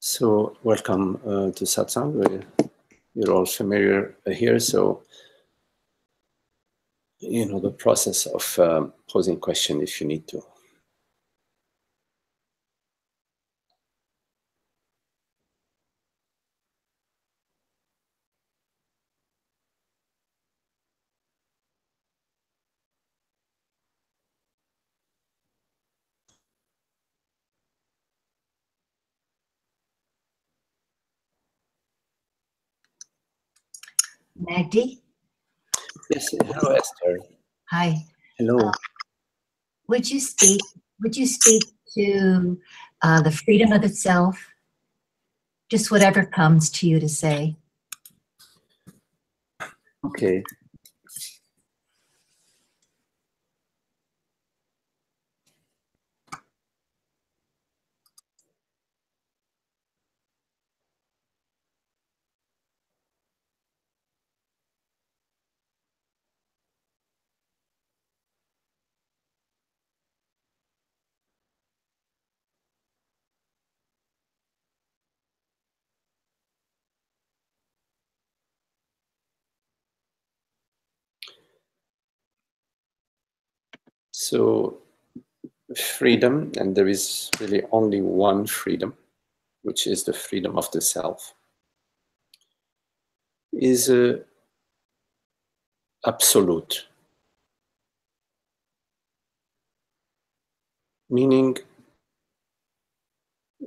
So welcome to Satsang. You're all familiar here, so you know the process of posing question if you need to. Magdi? Yes, hello Esther. Hi. Hello. Would you speak to the freedom of the self? Just whatever comes to you to say. Okay. So freedom, and there is really only one freedom, which is the freedom of the self, is absolute. Meaning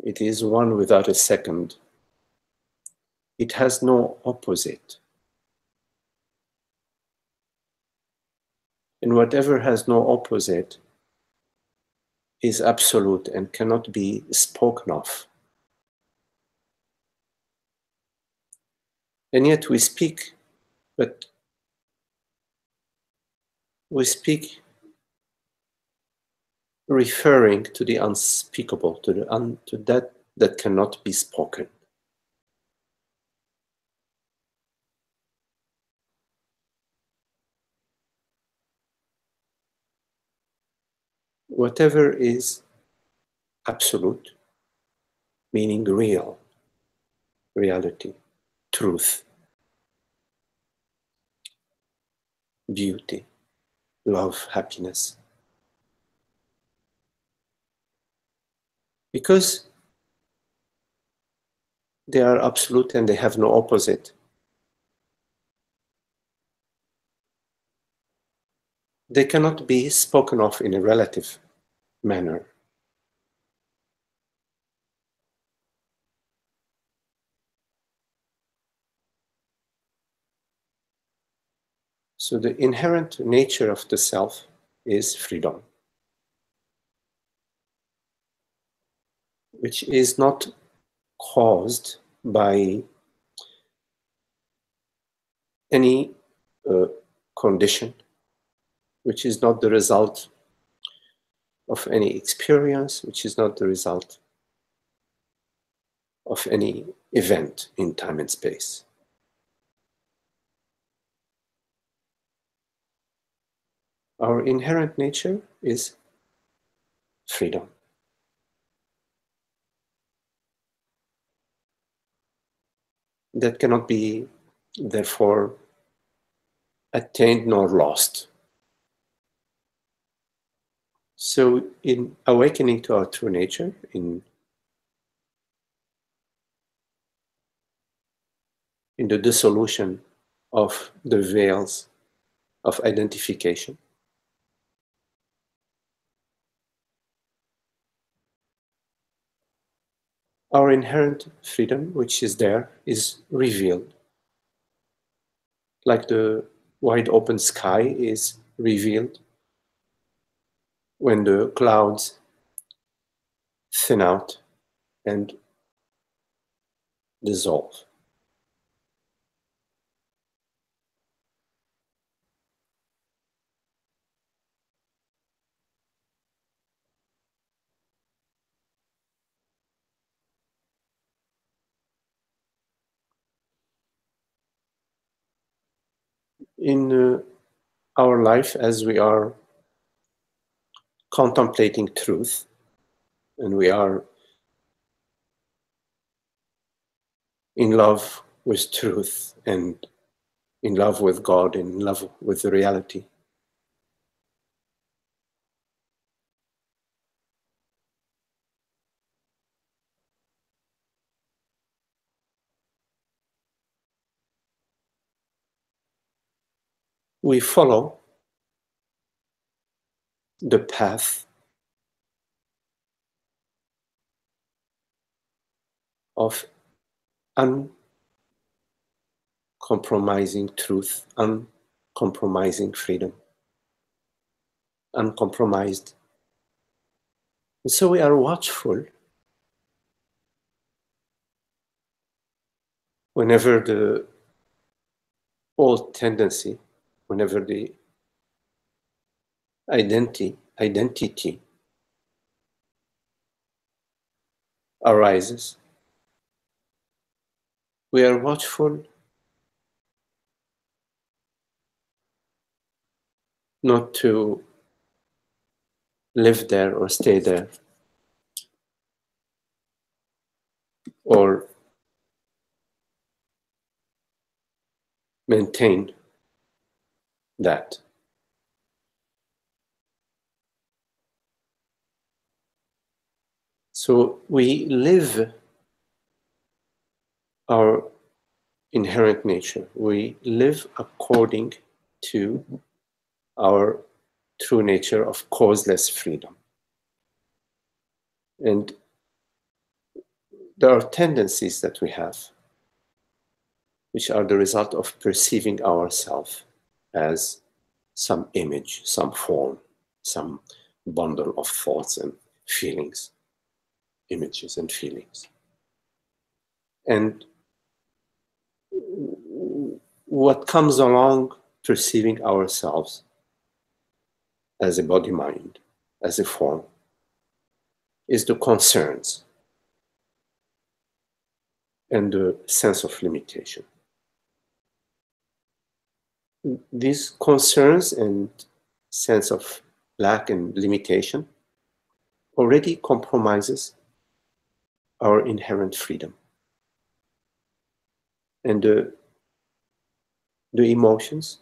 it is one without a second. It has no opposite. And whatever has no opposite is absolute and cannot be spoken of. And yet we speak, but we speak referring to the unspeakable, to that cannot be spoken. Whatever is absolute, meaning real, reality, truth, beauty, love, happiness. Because they are absolute and they have no opposite, they cannot be spoken of in a relative manner. So the inherent nature of the self is freedom, which is not caused by any condition, which is not the result of any experience, which is not the result of any event in time and space. Our inherent nature is freedom. That cannot be, therefore, attained nor lost. So in awakening to our true nature, in the dissolution of the veils of identification, our inherent freedom, which is there, is revealed. Like the wide open sky is revealed when the clouds thin out and dissolve. In our life, as we are contemplating truth, and we are in love with truth and in love with God, in love with the reality. We follow the path of uncompromising truth, uncompromising freedom, uncompromised. And so we are watchful whenever the old tendency, whenever the identity arises. We are watchful not to live there or stay there, or maintain that. So we live our inherent nature. We live according to our true nature of causeless freedom. And there are tendencies that we have, which are the result of perceiving ourselves as some image, some form, some bundle of thoughts and feelings, images and feelings. And what comes along perceiving ourselves as a body-mind, as a form, is the concerns and the sense of limitation. These concerns and sense of lack and limitation already compromises our inherent freedom. And the emotions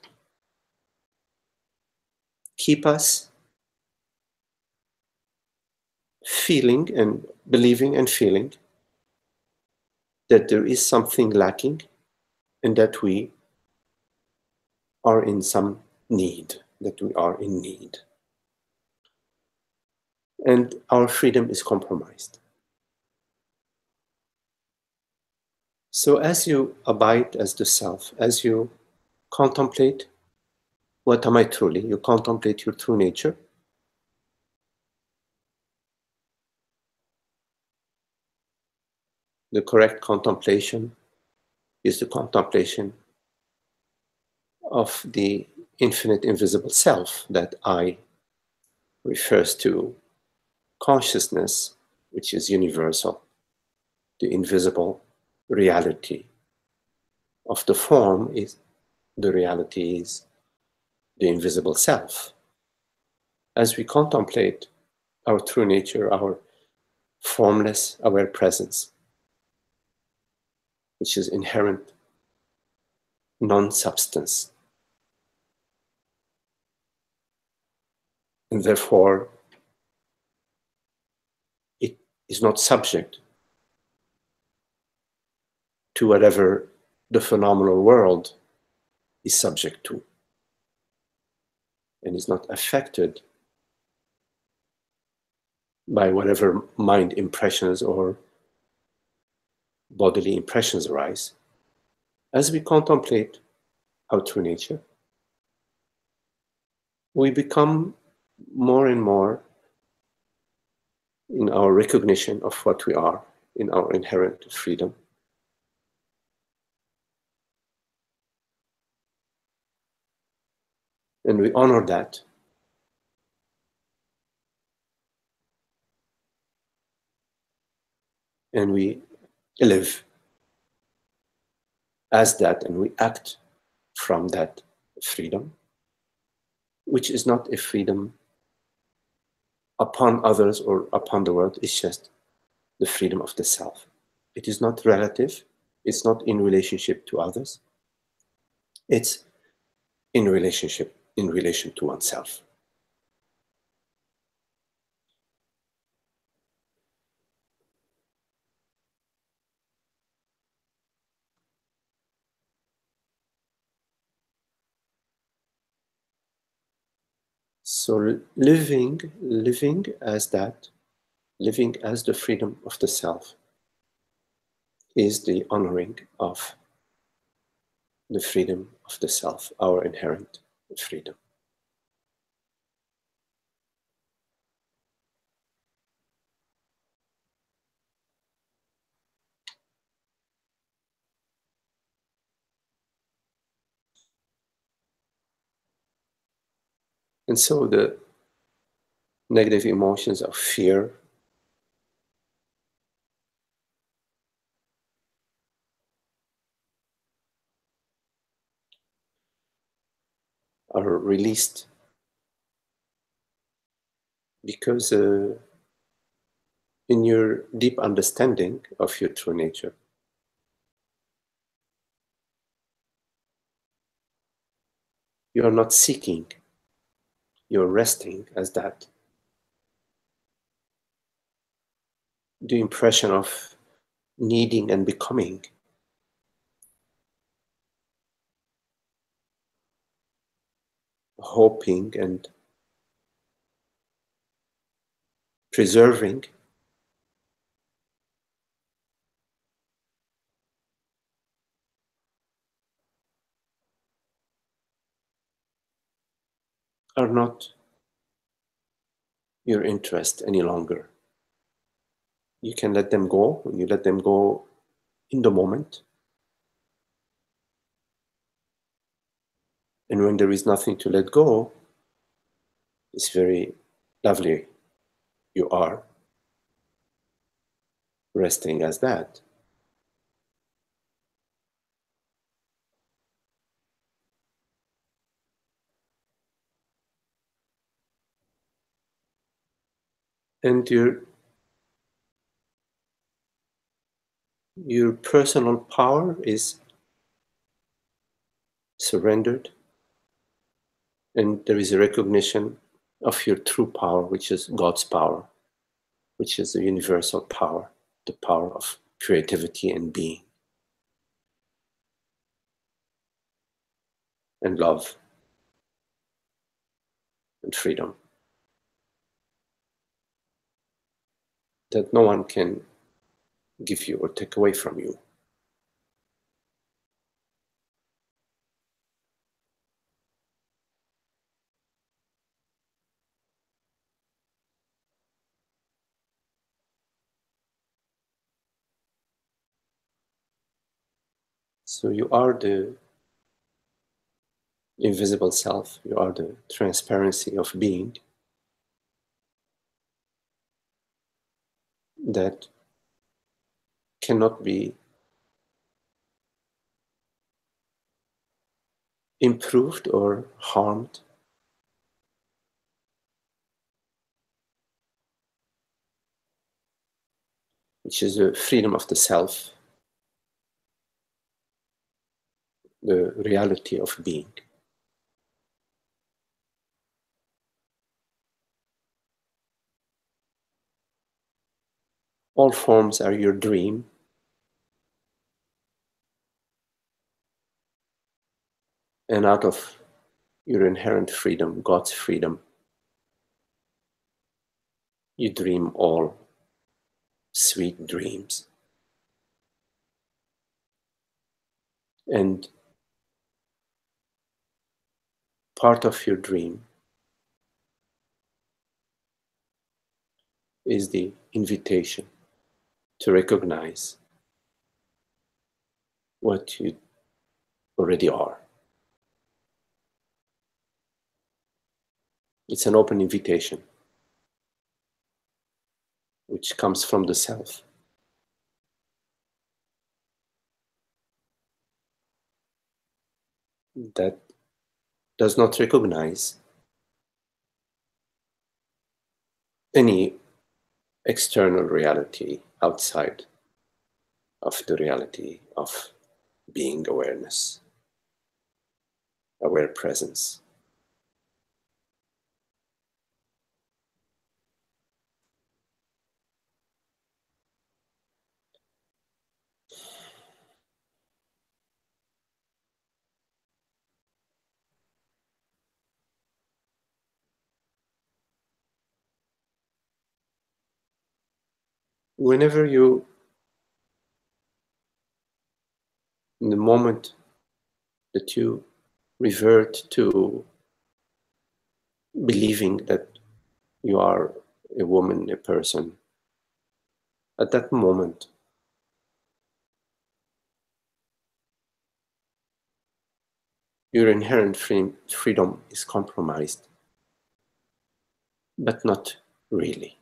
keep us feeling and believing and feeling that there is something lacking and that we are in some need, that we are in need. And our freedom is compromised. So as you abide as the self, as you contemplate, what am I truly? You contemplate your true nature. The correct contemplation is the contemplation of the infinite invisible self that I refers to consciousness, which is universal, the invisible reality of the form is the reality is the invisible self. As we contemplate our true nature, our formless aware presence, which is inherent non-substance, and therefore it is not subject to whatever the phenomenal world is subject to, and is not affected by whatever mind impressions or bodily impressions arise. As we contemplate our true nature, we become more and more in our recognition of what we are, in our inherent freedom. And we honor that. And we live as that, and we act from that freedom, which is not a freedom upon others or upon the world. It's just the freedom of the self. It is not relative. It's not in relationship to others. It's in relation to oneself. So living as that, living as the freedom of the self, is the honoring of the freedom of the self, our inherent freedom. And so the negative emotions of fear, are released because in your deep understanding of your true nature, you are not seeking, you're resting as that. The impression of needing and becoming hoping and preserving are not your interest any longer. You can let them go. You let them go in the moment. And when there is nothing to let go, it's very lovely. You are resting as that. And your personal power is surrendered, and there is a recognition of your true power, which is God's power, which is the universal power, the power of creativity and being and love and freedom that no one can give you or take away from you. So you are the invisible self, you are the transparency of being that cannot be improved or harmed, which is the freedom of the self, the reality of being. All forms are your dream, and out of your inherent freedom, God's freedom, you dream all sweet dreams. And part of your dream is the invitation to recognize what you already are. It's an open invitation which comes from the self. That does not recognize any external reality outside of the reality of being awareness, aware presence. Whenever you, in the moment that you revert to believing that you are a woman, a person, at that moment, your inherent freedom is compromised, but not really.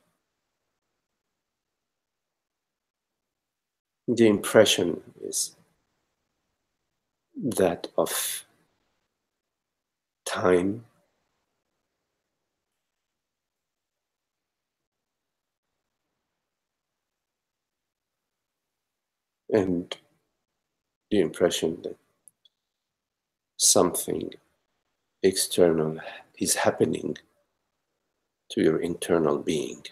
The impression is that of time and the impression that something external is happening to your internal being.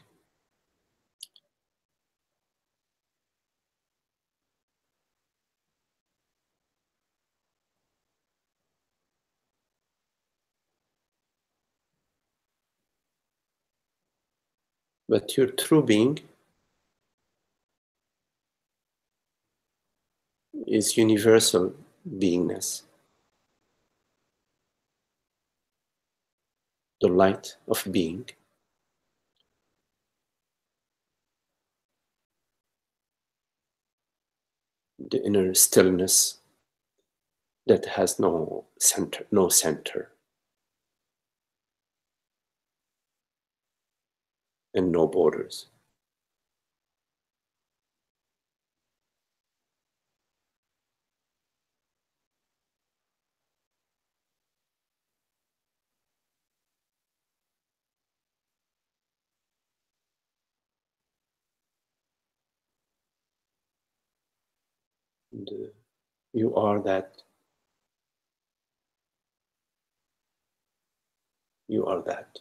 But your true being is universal beingness, the light of being, the inner stillness that has no center and no borders. And, you are that. You are that.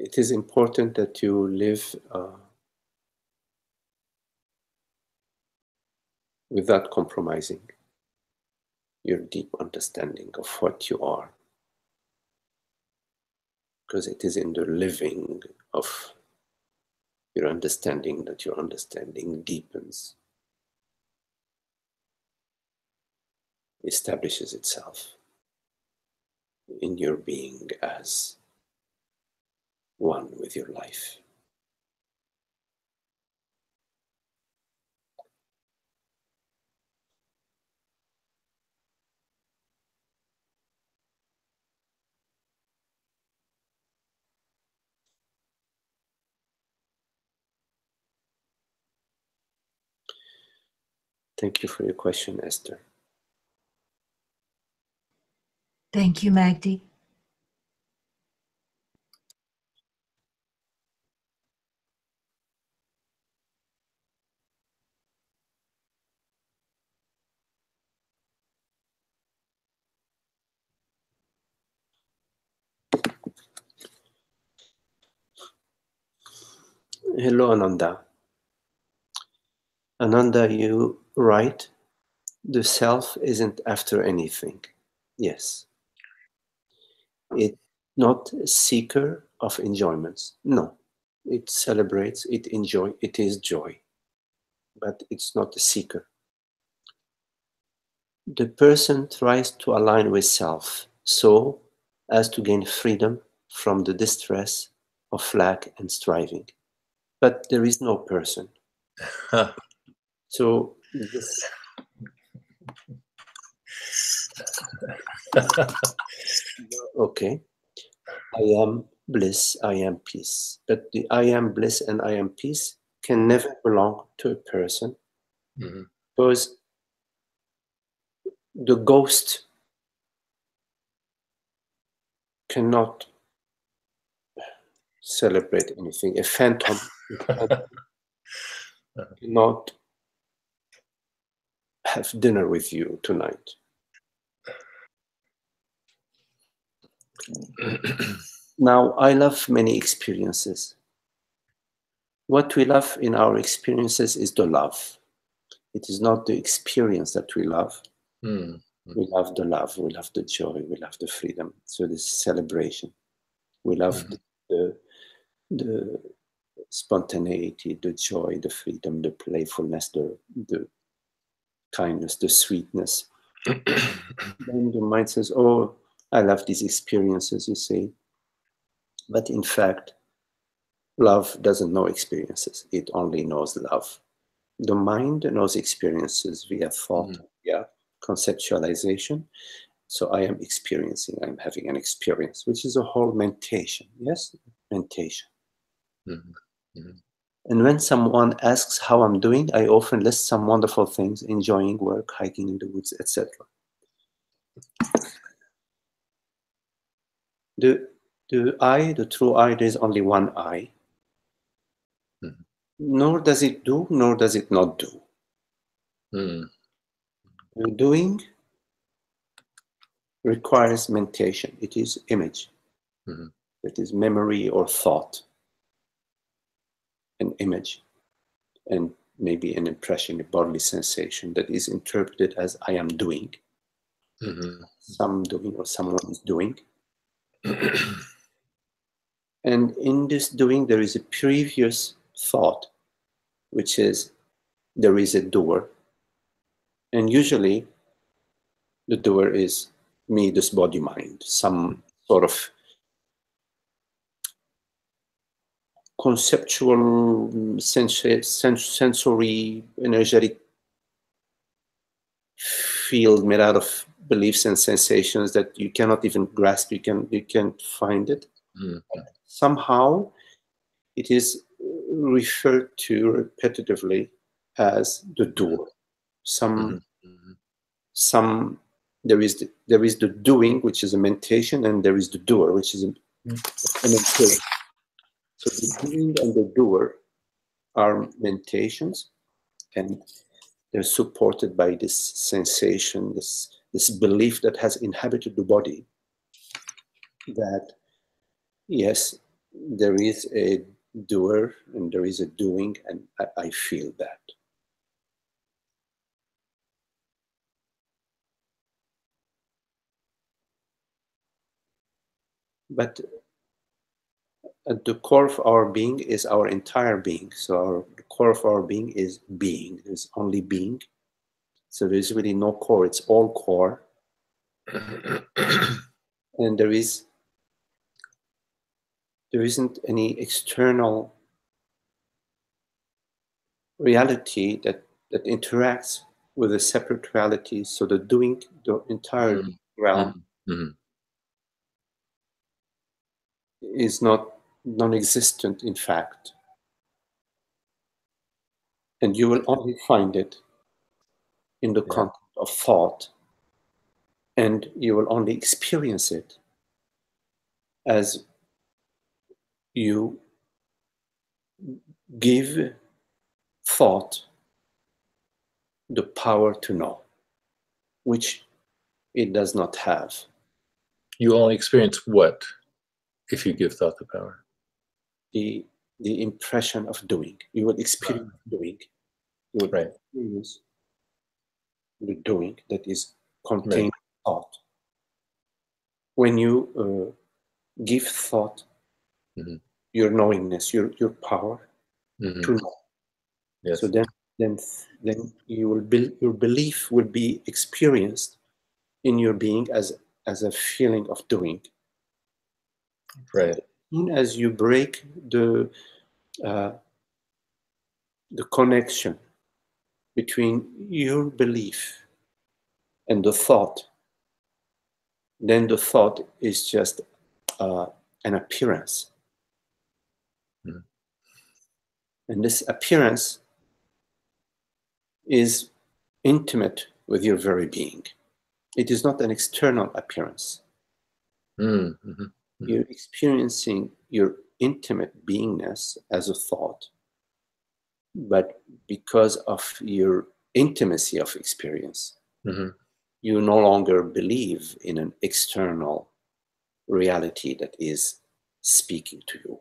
It is important that you live without compromising your deep understanding of what you are, because it is in the living of your understanding that your understanding deepens, establishes itself in your being as one with your life. Thank you for your question, Esther. Thank you, Magdi. Hello, Ananda. Ananda, you write, the self isn't after anything. Yes. It's not a seeker of enjoyments. No. It celebrates, it is joy. But it's not a seeker. The person tries to align with self so as to gain freedom from the distress of lack and striving. But there is no person. So this, okay, I am bliss, I am peace. But the I am bliss and I am peace can never belong to a person, because the ghost cannot celebrate anything. A phantom cannot have dinner with you tonight. Now, I love many experiences. What we love in our experiences is the love. It is not the experience that we love. We love the love, we love the joy, we love the freedom. So this celebration. We love the spontaneity, the joy, the freedom, the playfulness, the kindness, the sweetness. Then the mind says, oh, I love these experiences, you see. But in fact, love doesn't know experiences. It only knows love. The mind knows experiences via thought, via conceptualization. So I am experiencing, I'm having an experience, which is a whole mentation. Yes, mentation. And when someone asks how I'm doing, I often list some wonderful things: enjoying work, hiking in the woods, etc. The I, the true I, there is only one I. Nor does it do, nor does it not do. The doing requires mentation. It is image. It is memory or thought, an image, and maybe an impression, a bodily sensation that is interpreted as I am doing. Some doing or someone is doing. And in this doing, there is a previous thought, which is there is a doer. And usually the doer is me, this body mind, some sort of conceptual, sensory, energetic field made out of beliefs and sensations that you cannot even grasp. You can't find it. Somehow it is referred to repetitively as the doer. There is the doing, which is a mentation, and there is the doer, which is a mentation. So the doing and the doer are mentations, and they're supported by this sensation, this belief that has inhabited the body, that yes, there is a doer and there is a doing, and I feel that. But at the core of our being is our entire being. So the core of our being is being. There's only being. So there's really no core. It's all core. And there isn't any external reality that interacts with a separate reality. So the doing, the entire realm is not non-existent, in fact. And you will only find it in the content of thought, and you will only experience it as you give thought the power to know, which it does not have. You only experience what if you give thought the power? The impression of doing. You will experience doing. You will experience the doing that is contained in thought. When you give thought your knowingness, your power to know. Yes. So then you will your belief will be experienced in your being as a feeling of doing. Right. As soon as you break the the connection between your belief and the thought, then the thought is just an appearance. Mm. And this appearance is intimate with your very being. It is not an external appearance. Mm-hmm. Mm-hmm. You're experiencing your intimate beingness as a thought, but because of your intimacy of experience, Mm-hmm. you no longer believe in an external reality that is speaking to you,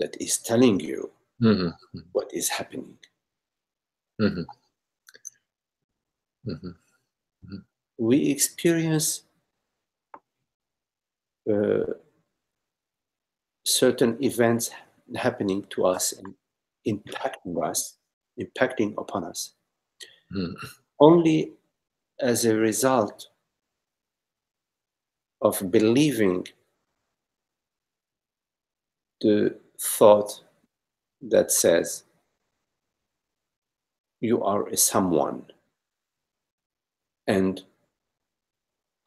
that is telling you Mm-hmm. what is happening. Mm-hmm. Mm-hmm. Mm-hmm. We experience certain events happening to us and impacting upon us, Mm-hmm. only as a result of believing the thought that says you are a someone and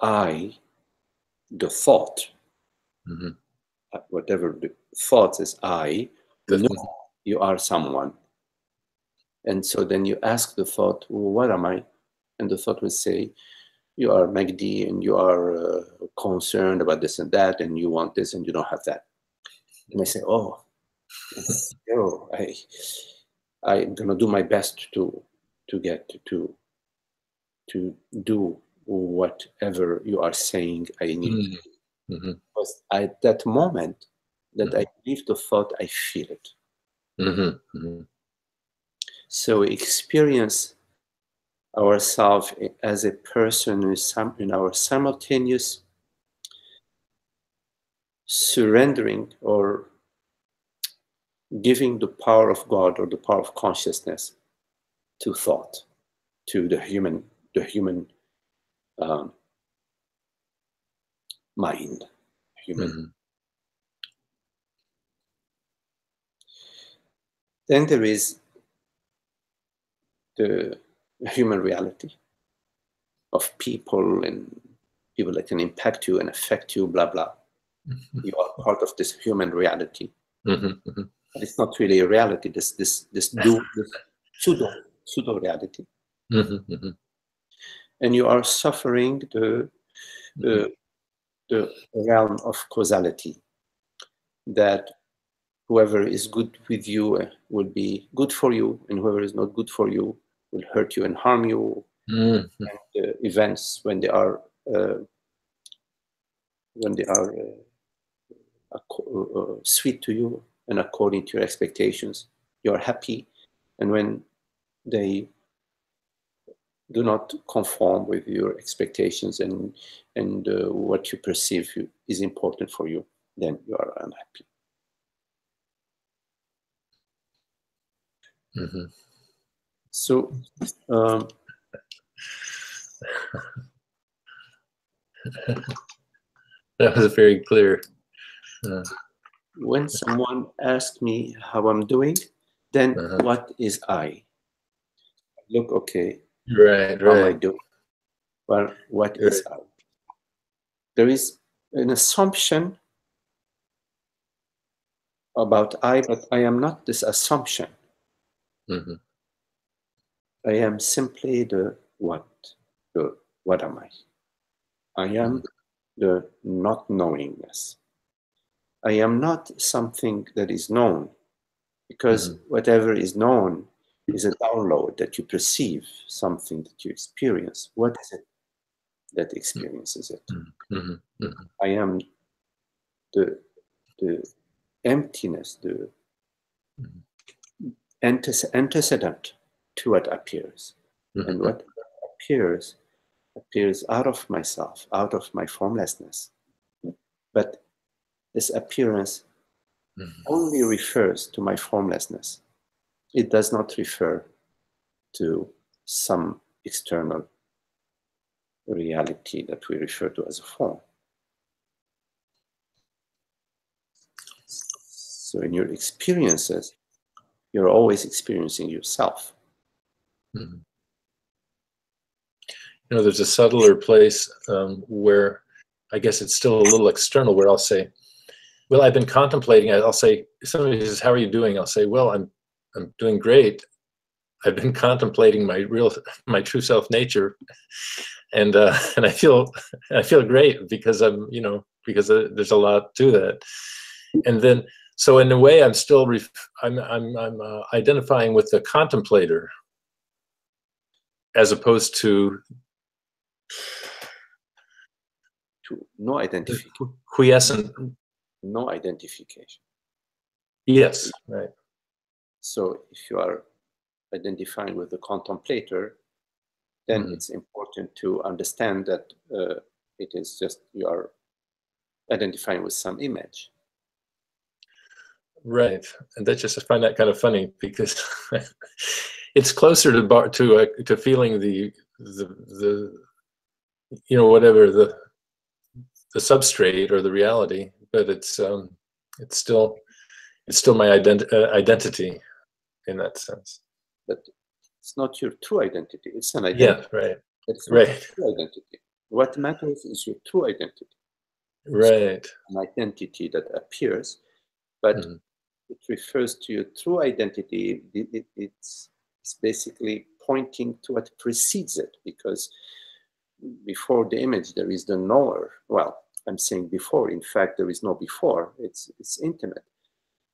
I, the thought, Mm-hmm. whatever the thought is, I know Definitely. you are someone. And so then you ask the thought, well, what am I? And the thought will say, you are Magdi and you are concerned about this and that, and you want this and you don't have that. And I say, oh, I'm gonna do my best to get to do whatever you are saying I need. Mm-hmm. Mm-hmm. Because at that moment that I believe the thought, I feel it. Mm-hmm. Mm-hmm. So we experience ourselves as a person in our simultaneous surrendering or giving the power of God or the power of consciousness to thought, to the human um, mind, human. Mm-hmm. Then there is the human reality of people and people that can impact you and affect you, blah, blah. You are part of this human reality. Mm-hmm. Mm-hmm. But it's not really a reality, this pseudo reality. Mm-hmm. Mm-hmm. And you are suffering the realm of causality, that whoever is good with you will be good for you, and whoever is not good for you will hurt you and harm you. Mm-hmm. And events when they are sweet to you and according to your expectations, you are happy. And when they do not conform with your expectations and what you perceive is important for you, then you are unhappy. Mm-hmm. So That was very clear. when someone asks me how I'm doing, then what is I? Look, okay, Right, how am I right. doing? Well, what is I? There is an assumption about I, but I am not this assumption. Mm-hmm. I am simply the what. The what am I? I am the not knowingness. I am not something that is known, because whatever is known is a download that you perceive, something that you experience. What is it that experiences it? Mm-hmm. Mm-hmm. I am the emptiness, the antecedent to what appears. Mm-hmm. And what appears out of myself, out of my formlessness. But this appearance only refers to my formlessness. It does not refer to some external reality that we refer to as a form. So in your experiences, you're always experiencing yourself. Mm-hmm. You know, there's a subtler place where I guess it's still a little external, where I'll say, well, I've been contemplating. I'll say, if somebody says, how are you doing? I'll say, well, I'm doing great. I've been contemplating my true self nature, and I feel great because because there's a lot to that. And then, so in a way, I'm still I'm identifying with the contemplator, as opposed to no identification. Quiescent. No identification. Yes, right. So if you are identifying with the contemplator, then Mm-hmm. it's important to understand that it is just you are identifying with some image. Right, and I find that kind of funny, because it's closer to feeling the whatever the substrate or the reality, but it's still my identity in that sense. But it's not your true identity. It's an identity. Yeah, right. It's not Right. your true identity. What matters is your true identity. Right. So an identity that appears, but Mm-hmm. it refers to your true identity. It's basically pointing to what precedes it, because before the image there is the knower. Well, I'm saying before. In fact, there is no before. It's intimate.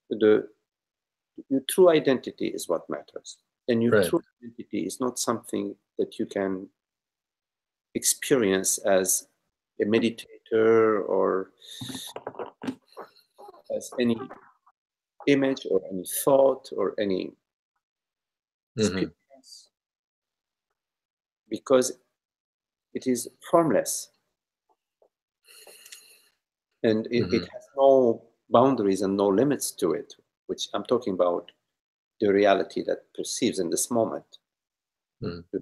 Your true identity is what matters, and your Right. true identity is not something that you can experience as a meditator or as any image or any thought or any experience, because it is formless, and it has no boundaries and no limits to it, which I'm talking about the reality that perceives in this moment, the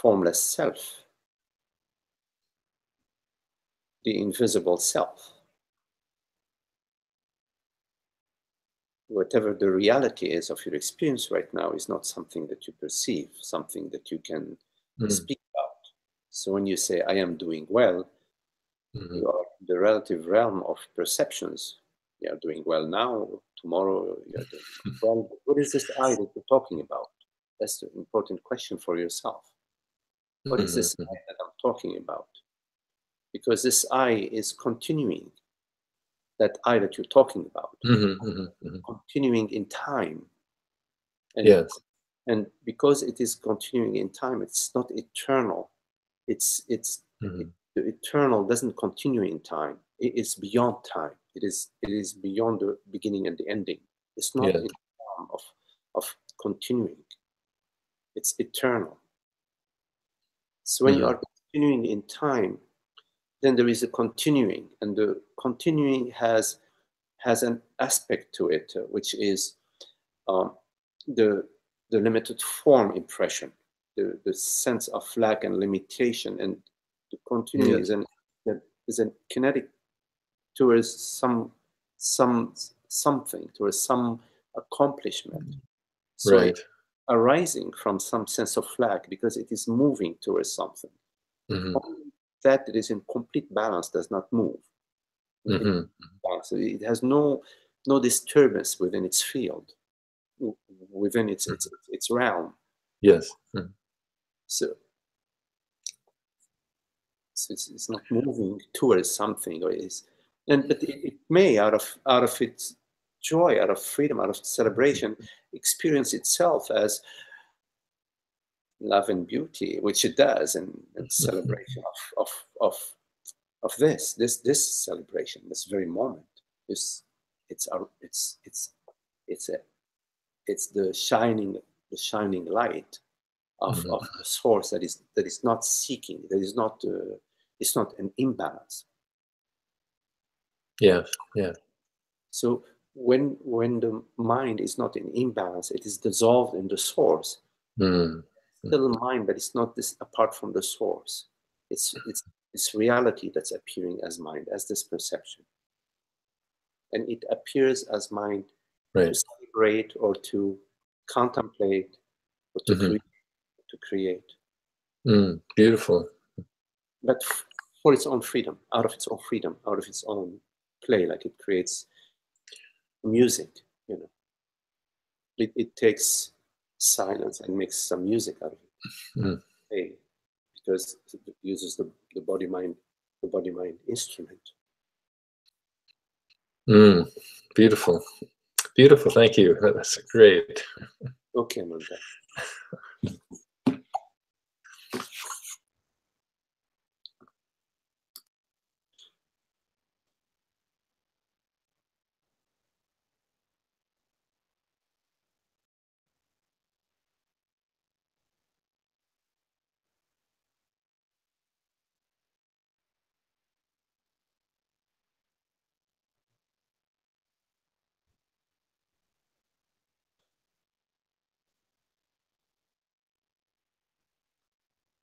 formless self, the invisible self. Whatever the reality is of your experience right now is not something that you perceive, something that you can speak about. So when you say, I am doing well, you are in the relative realm of perceptions. You are doing well now, tomorrow you are doing well. What is this I that you're talking about? That's the important question for yourself. What is this I that I'm talking about? Because this I is continuing. That I that you're talking about, continuing in time. And, yes. And because it is continuing in time, it's not eternal. The eternal doesn't continue in time. It is beyond time. It is beyond the beginning and the ending. It's not in the form of continuing. It's eternal. So when you are continuing in time, then there is a continuing, and the continuing has an aspect to it, which is the limited form impression, the sense of lack and limitation, and the continuing is a kinetic towards something, towards some accomplishment. So Right. it's arising from some sense of lack because it is moving towards something. Only that is in complete balance does not move. So it has no disturbance within its field, within its realm. Yes. So it's not moving towards something, but it may, out of its joy, out of freedom, out of celebration, experience itself as love and beauty, which it does, and celebration of this celebration, this very moment. It's the shining light of the source that is not seeking, that is not it's not an imbalance. Yeah. So when the mind is not in imbalance, it is dissolved in the source. Still a mind, but it's not this apart from the source. It's reality that's appearing as mind, as this perception, and it appears as mind Right. celebrate or to contemplate or to create. Beautiful. But for its own freedom, out of its own freedom, out of its own play, like it creates music, you know. It takes silence and makes some music out of it. Hey, because it uses the body-mind instrument. Beautiful. Beautiful. Thank you. That's great. Okay, Amanda.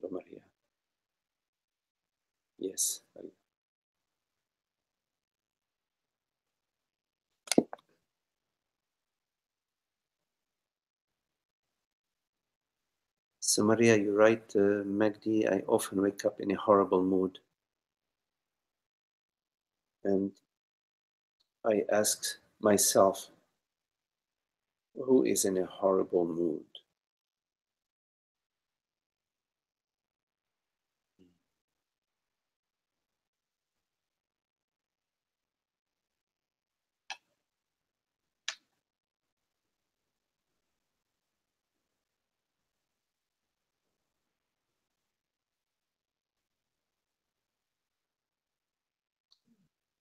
Maria. Yes. So Maria, you're right, Magdi. I often wake up in a horrible mood. And I ask myself, who is in a horrible mood?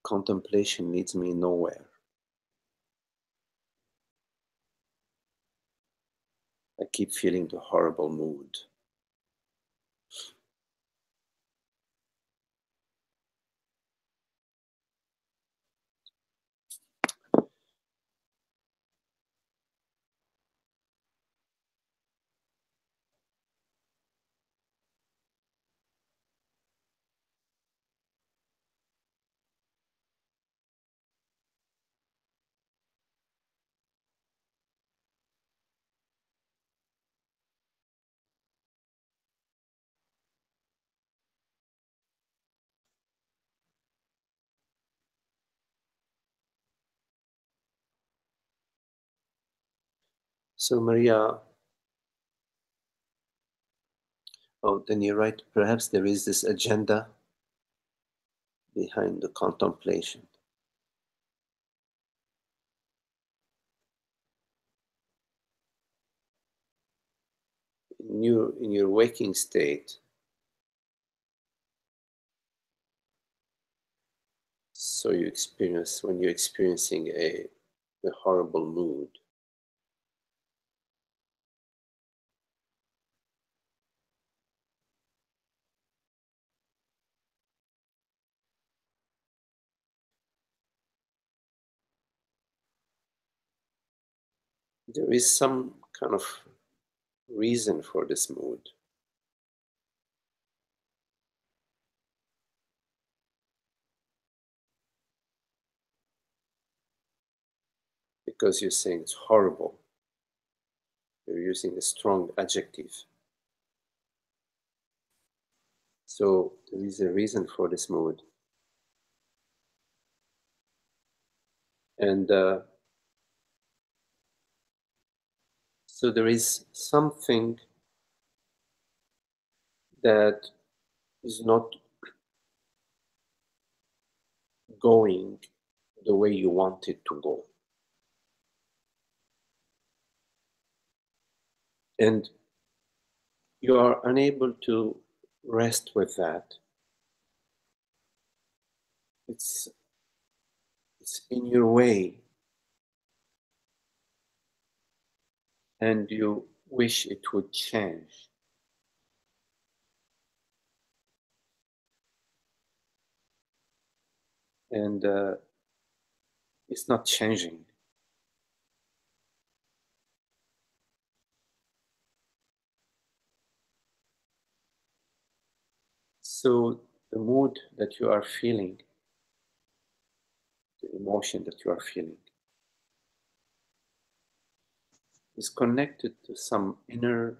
Contemplation leads me nowhere. I keep feeling the horrible mood. So Maria, oh, then you're right. Perhaps there is this agenda behind the contemplation. In your waking state, so you experience, when you're experiencing a horrible mood, there is some kind of reason for this mood. Because you're saying it's horrible. You're using a strong adjective. So there is a reason for this mood. And so there is something that is not going the way you want it to go. And you are unable to rest with that. It's in your way. And you wish it would change. And it's not changing. So the mood that you are feeling, the emotion that you are feeling, is connected to some inner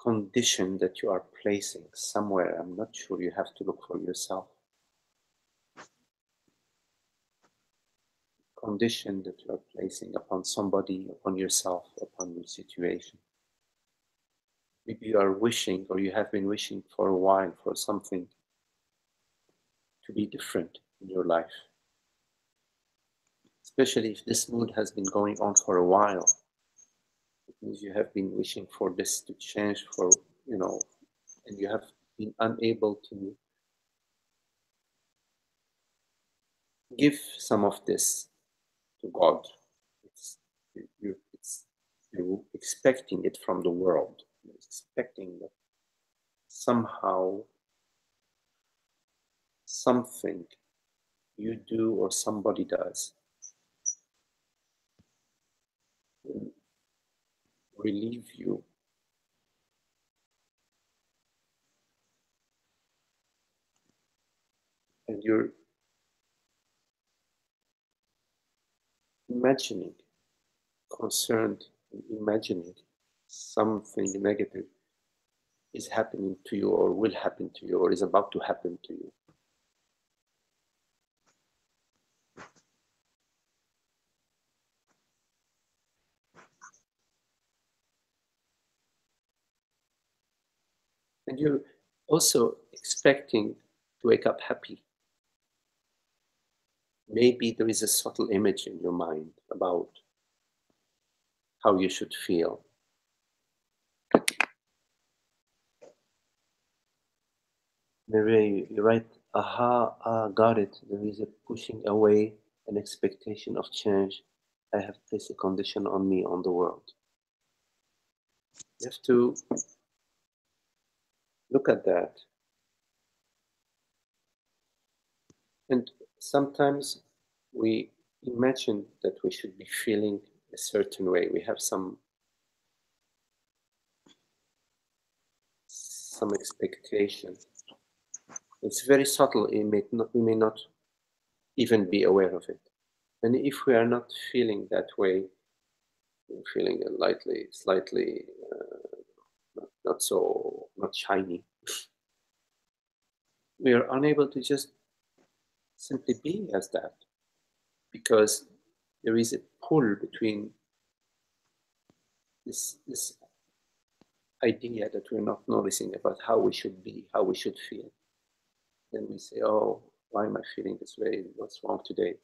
condition that you are placing somewhere. I'm not sure, you have to look for yourself. Condition that you are placing upon somebody, upon yourself, upon your situation. Maybe you are wishing, or you have been wishing for a while for something to be different in your life. Especially if this mood has been going on for a while. It means you have been wishing for this to change for, and you have been unable to give some of this to God. You're expecting it from the world. You're expecting that somehow something you do or somebody does will relieve you. And you're imagining, concerned in imagining something negative is happening to you, or will happen to you, or is about to happen to you. And you're also expecting to wake up happy. Maybe there is a subtle image in your mind about how you should feel. Maybe you write, aha, got it. There is a pushing away, an expectation of change. I have placed a condition on me, on the world. You have to look at that. And sometimes we imagine that we should be feeling a certain way. We have some expectation. It's very subtle. We may not even be aware of it. And if we are not feeling that way, we're feeling slightly not shiny, we are unable to just simply be as that, because there is a pull between this idea that we're not noticing about how we should be, how we should feel. Then we say, oh, why am I feeling this way? What's wrong today?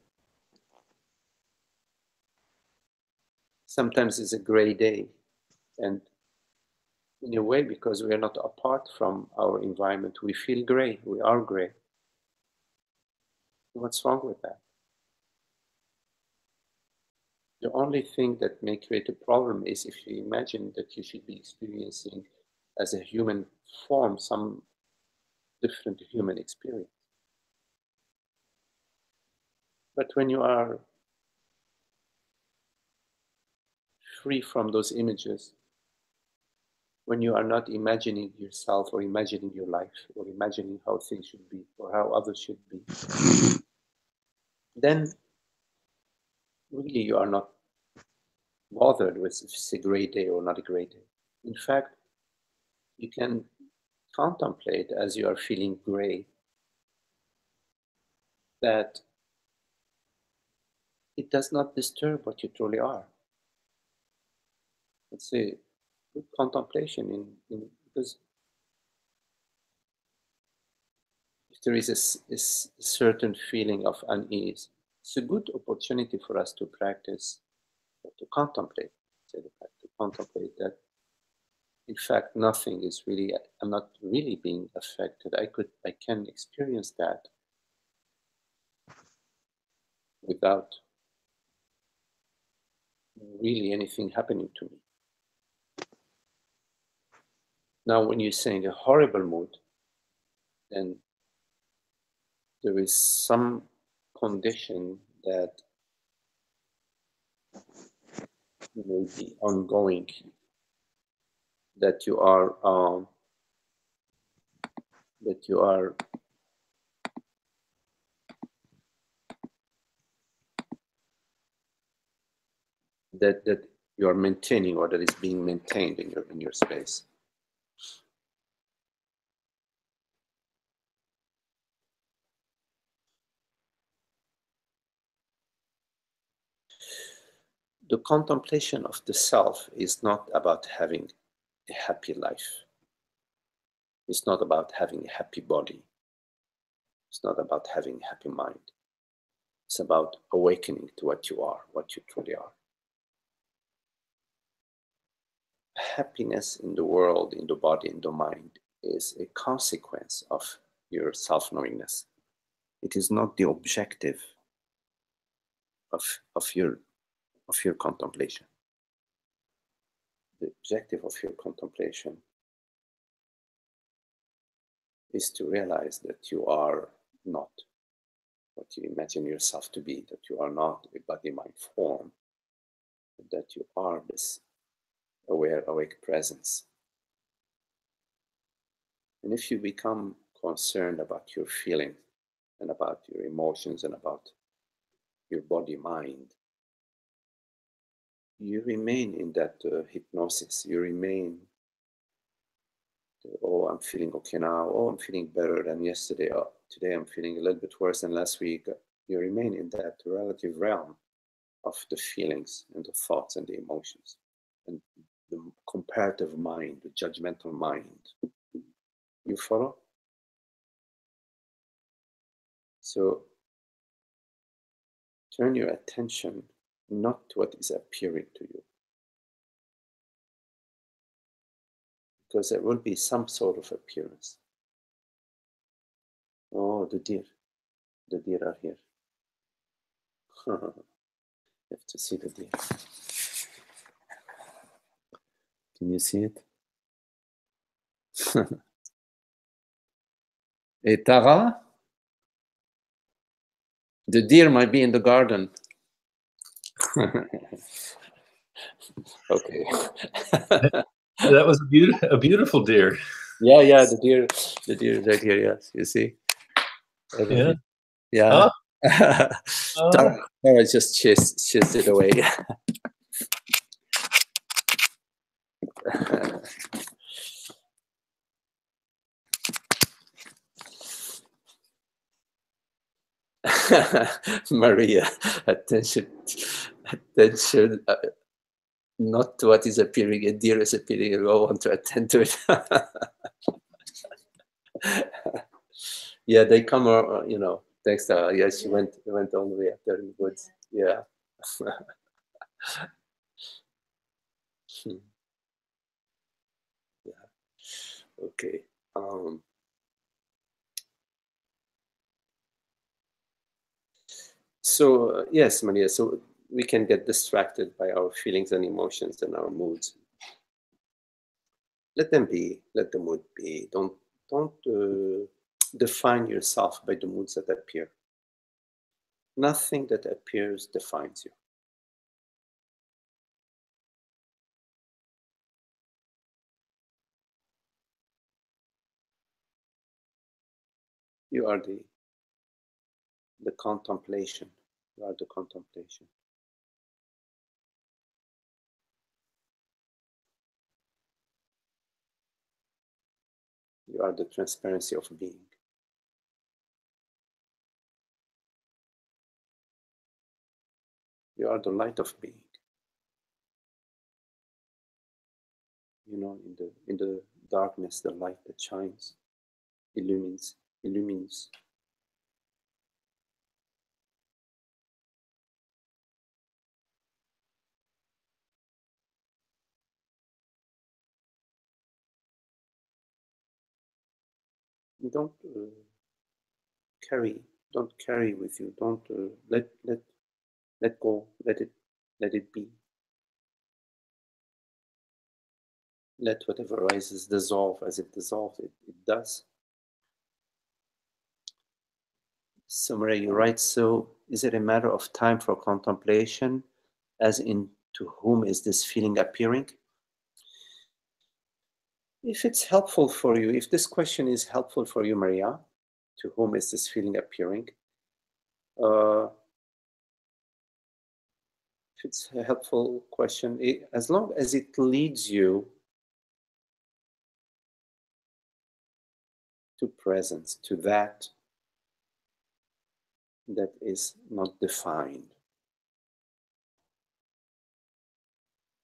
Sometimes it's a gray day. And in a way, because we are not apart from our environment, we feel gray. We are gray. What's wrong with that? The only thing that may create a problem is if you imagine that you should be experiencing as a human form some different human experience. But when you are free from those images, when you are not imagining yourself or imagining your life or imagining how things should be or how others should be, then really you are not bothered with if it's a great day or not a great day. In fact, you can contemplate as you are feeling gray that it does not disturb what you truly are. It's a good contemplation because if there is a certain feeling of unease, it's a good opportunity for us to practice, to contemplate, to contemplate that in fact nothing is really, I'm not really being affected. I can experience that without really anything happening to me. Now, when you're saying a horrible mood, then there is some condition that may be ongoing, that you are that you are maintaining or that is being maintained in your space. The contemplation of the self is not about having a happy life. It's not about having a happy body. It's not about having a happy mind. It's about awakening to what you are, what you truly are. Happiness in the world, in the body, in the mind is a consequence of your self-knowingness. It is not the objective of your contemplation. The objective of your contemplation is to realize that you are not what you imagine yourself to be, that you are not a body-mind form, that you are this aware, awake presence. And if you become concerned about your feeling and about your emotions and about your body-mind, you remain in that hypnosis. You remain, oh, I'm feeling okay now. Oh, I'm feeling better than yesterday. Oh, today I'm feeling a little bit worse than last week. You remain in that relative realm of the feelings and the thoughts and the emotions and the comparative mind, the judgmental mind. You follow? So turn your attention not to what is appearing to you, because there will be some sort of appearance. Oh, the deer are here. You have to see the deer. Can you see it? Hey, Tara? The deer might be in the garden. Okay. That was a beautiful deer. Yeah, the deer is right here. Yes, you see. Yeah. Yeah. Oh. Tara just chased it away. Maria, attention, not to what is appearing. A deer is appearing, and we all want to attend to it. Yeah, they come, thanks to her. Yeah, she went all the way up there in the woods. Yeah. Yeah. Okay. So yes, Maria. So we can get distracted by our feelings and emotions and our moods. Let them be. Let the mood be. Don't define yourself by the moods that appear. Nothing that appears defines you. You are the contemplation. You are the contemplation. You are the transparency of being. You are the light of being. You know, in the darkness, the light that shines, illumines. Don't carry with you. Don't let go. Let it be. Let whatever arises dissolve as it dissolves. It does. So Maria, you write, so is it a matter of time for contemplation, as in to whom is this feeling appearing? If it's helpful for you, if this question is helpful for you, Maria, to whom is this feeling appearing? if it's a helpful question, as long as it leads you to presence, to that is not defined.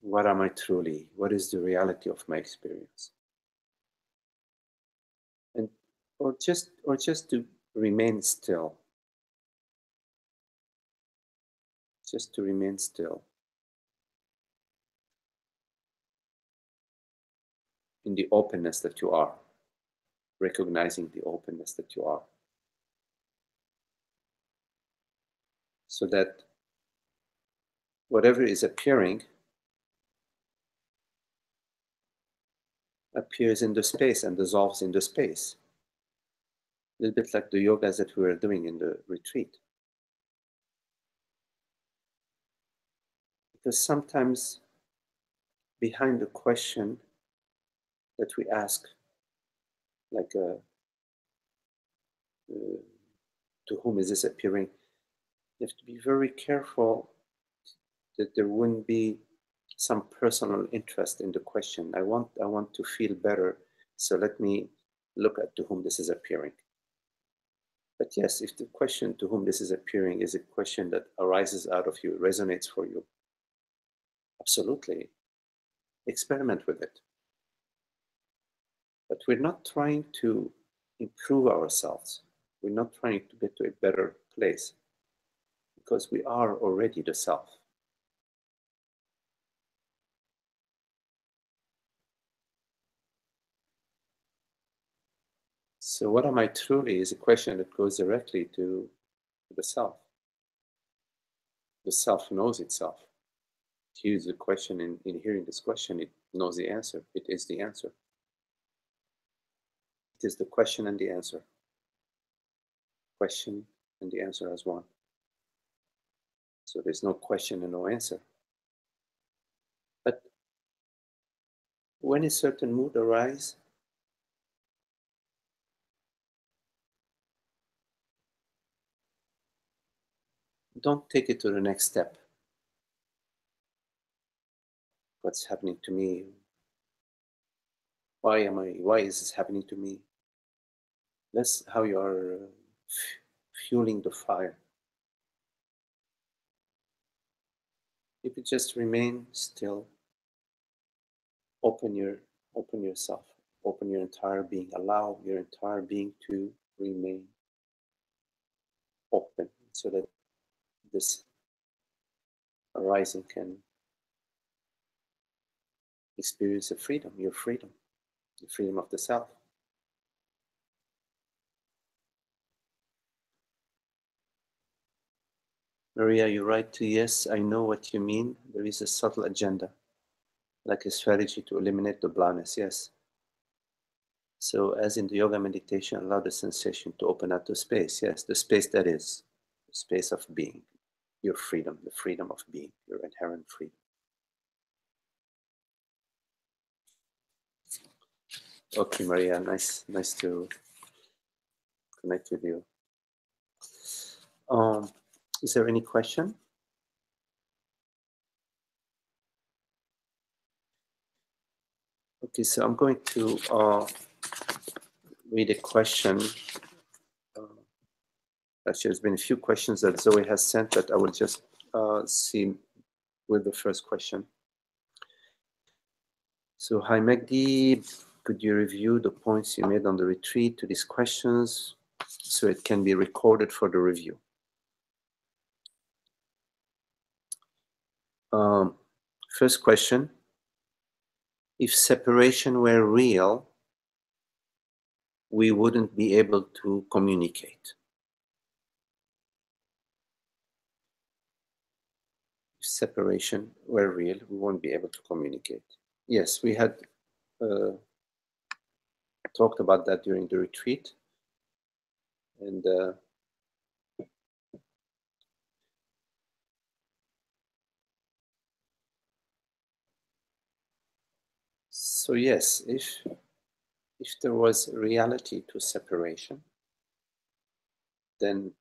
What am I truly? What is the reality of my experience? And or just to remain still. Just to remain still. In the openness that you are. Recognizing the openness that you are. So that whatever is appearing appears in the space and dissolves in the space. A little bit like the yogas that we were doing in the retreat. Because sometimes behind the question that we ask, like to whom is this appearing, you have to be very careful that there wouldn't be some personal interest in the question. I want to feel better, so let me look at to whom this is appearing. But yes, if the question to whom this is appearing is a question that arises out of you, resonates for you, absolutely, experiment with it. But we're not trying to improve ourselves. We're not trying to get to a better place, because we are already the self. So what am I truly is a question that goes directly to the self. The self knows itself. It hears the question, in hearing this question, it knows the answer. It is the answer. It is the question and the answer. Question and the answer as one. So there's no question and no answer. But when a certain mood arises, don't take it to the next step. What's happening to me? Why is this happening to me? That's how you are fueling the fire. If you just remain still, open yourself, open your entire being, allow your entire being to remain open, so that this arising can experience a freedom, your freedom, the freedom of the self. Maria, you write to yes, I know what you mean. There is a subtle agenda, like a strategy to eliminate the blindness, yes. So as in the yoga meditation, allow the sensation to open up to space, yes, the space that is, the space of being, your freedom, the freedom of being, your inherent freedom. Okay, Maria, nice to connect with you. Is there any question? Okay, so I'm going to read a question. Actually, there's been a few questions that Zoe has sent, but I will just see with the first question. So, hi Magdi, could you review the points you made on the retreat to these questions so it can be recorded for the review? First question, if separation were real, we wouldn't be able to communicate. If separation were real, we won't be able to communicate. Yes, we had talked about that during the retreat. And so yes, if there was reality to separation, then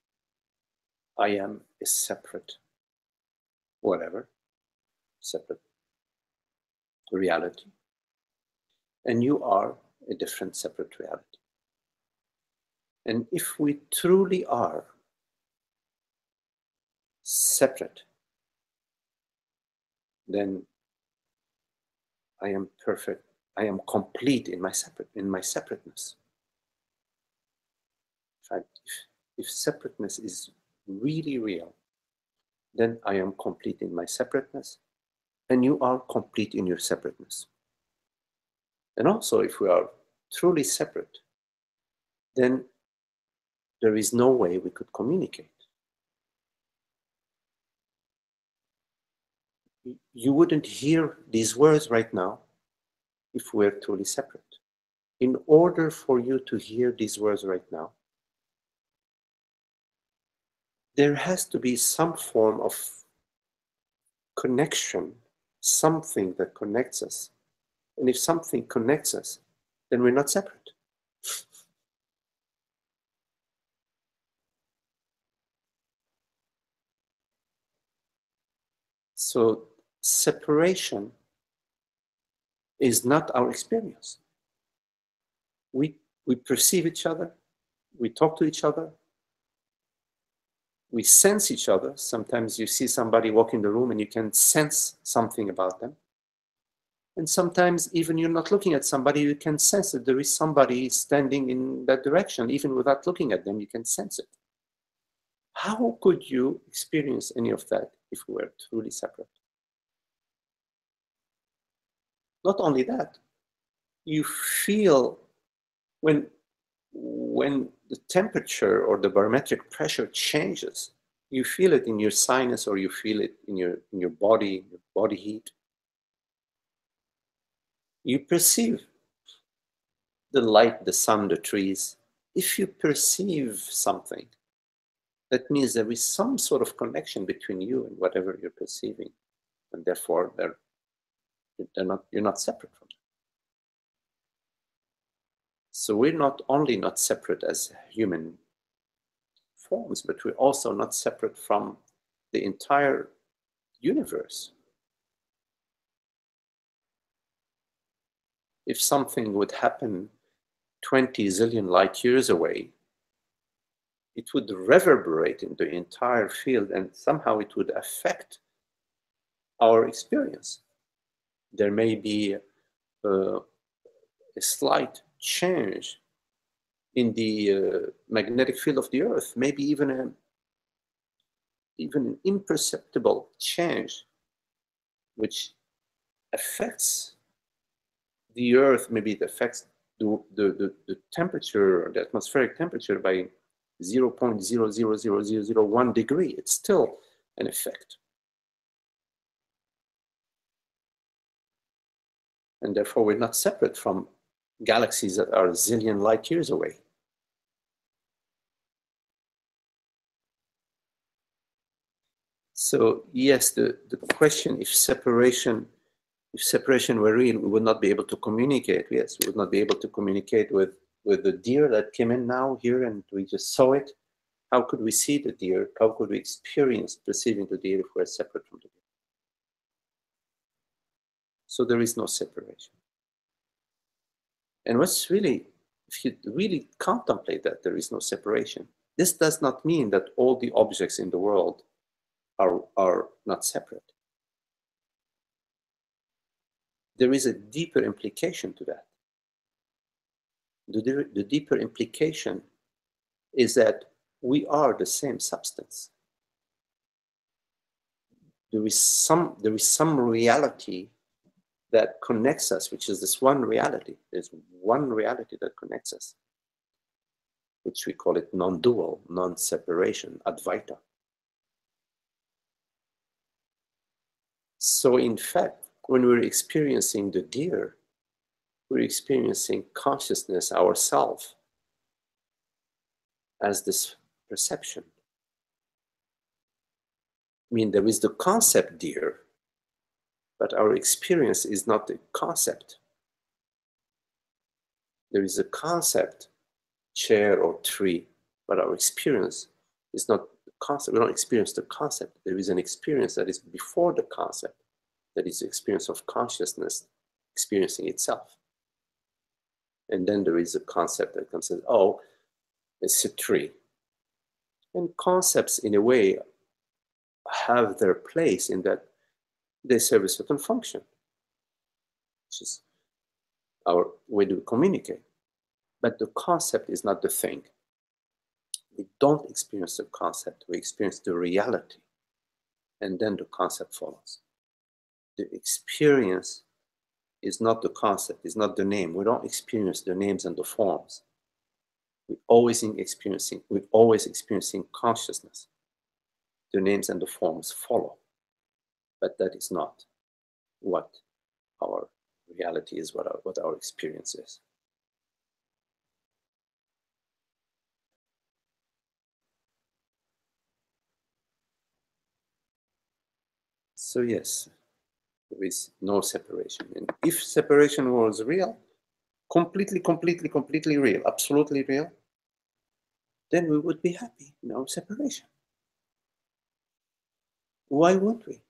I am a separate whatever, separate reality, and you are a different separate reality. And if we truly are separate, then I am perfect. I am complete in my separateness. If separateness is really real, then I am complete in my separateness, and you are complete in your separateness. And also, if we are truly separate, then there is no way we could communicate. You wouldn't hear these words right now if we're truly separate. In order for you to hear these words right now, there has to be some form of connection, something that connects us. And if something connects us, then we're not separate. So separation is not our experience. We perceive each other, we talk to each other, we sense each other. Sometimes you see somebody walk in the room and you can sense something about them. And sometimes even you're not looking at somebody, you can sense that there is somebody standing in that direction. Even without looking at them, you can sense it. How could you experience any of that if we were truly separate? Not only that, you feel when the temperature or the barometric pressure changes, you feel it in your sinus, or you feel it in your body heat. You perceive the light, the sun, the trees. If you perceive something, that means there is some sort of connection between you and whatever you're perceiving, and therefore you're not separate from them. So we're not only not separate as human forms, but we're also not separate from the entire universe. If something would happen 20 zillion light years away, it would reverberate in the entire field, and somehow it would affect our experience. There may be a slight change in the magnetic field of the Earth, maybe even an imperceptible change, which affects the Earth. Maybe it affects the temperature, the atmospheric temperature, by 0.000001 degree. It's still an effect. And therefore, we're not separate from galaxies that are a zillion light years away. So yes, the question, if separation were real, we would not be able to communicate. Yes, we would not be able to communicate with the deer that came in now here, and we just saw it. How could we see the deer? How could we experience perceiving the deer if we're separate from the deer? So there is no separation. And what's really, if you really contemplate that there is no separation, this does not mean that all the objects in the world are not separate. There is a deeper implication to that. The deeper implication is that we are the same substance. There is some reality that connects us, which is this one reality. There's one reality that connects us, which we call it non-dual, non-separation, Advaita. So in fact, when we're experiencing the deer, we're experiencing consciousness, ourself, as this perception. I mean, there is the concept deer, but our experience is not the concept. There is a concept, chair or tree, but our experience is not the concept. We don't experience the concept. There is an experience that is before the concept. That is the experience of consciousness experiencing itself. And then there is a concept that comes and says, oh, it's a tree. And concepts, in a way, have their place in that they serve a certain function, which is our way to communicate. But the concept is not the thing. We don't experience the concept, we experience the reality. And then the concept follows. The experience is not the concept, is not the name. We don't experience the names and the forms. We're always experiencing consciousness. The names and the forms follow. But that is not what our reality is, what our experience is. So yes, there is no separation. And if separation was real, completely real, absolutely real, then we would be happy in our separation. Why wouldn't we?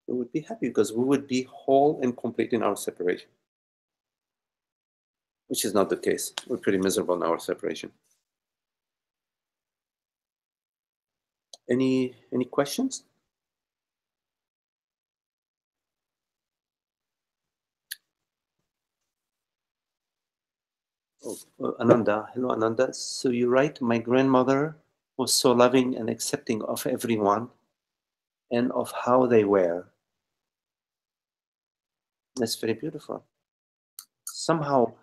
We would be happy because we would be whole and complete in our separation, which is not the case. We're pretty miserable in our separation. Any questions? Oh, Ananda. Hello, Ananda. So you write, my grandmother was so loving and accepting of everyone and of how they were. That's very beautiful. Somehow,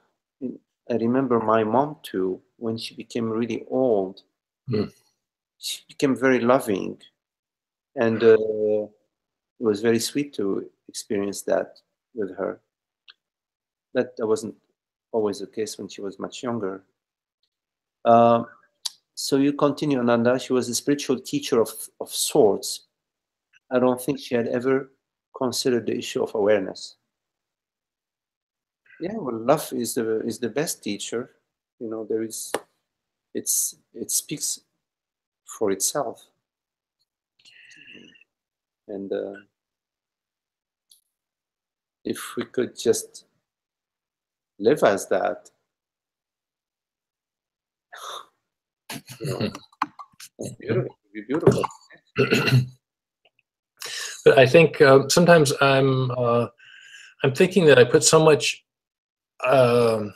I remember my mom too, when she became really old, she became very loving. And it was very sweet to experience that with her. That wasn't always the case when she was much younger. So you continue, Ananda. She was a spiritual teacher of sorts. I don't think she had ever considered the issue of awareness. Yeah, well, love is the best teacher. You know, it speaks for itself. And if we could just live as that, you know, it's beautiful. It'd be beautiful. But I think sometimes I'm thinking that I put so much. I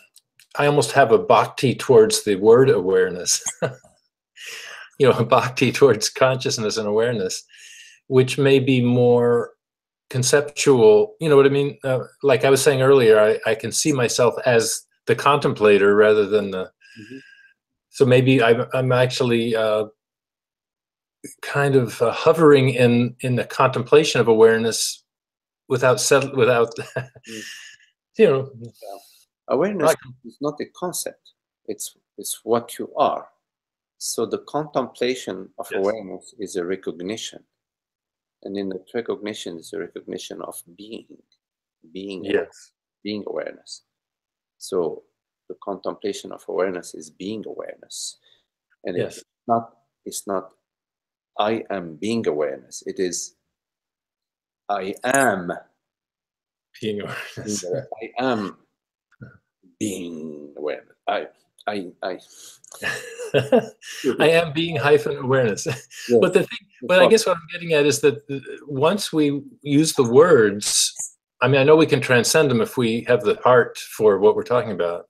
almost have a bhakti towards the word awareness. You know, a bhakti towards consciousness and awareness, which may be more conceptual. You know what I mean? Like I was saying earlier, I can see myself as the contemplator rather than the. Mm-hmm. So maybe I'm actually kind of hovering in the contemplation of awareness without you know. Awareness is not a concept. It's what you are. So the contemplation of awareness is a recognition. And in that recognition is a recognition of being awareness. So the contemplation of awareness is being awareness. And it's not I am being awareness. It is I am being awareness. I am being awareness. I am being -awareness. Yeah. But I guess what I'm getting at is that once we use the words, I mean, I know we can transcend them if we have the heart for what we're talking about,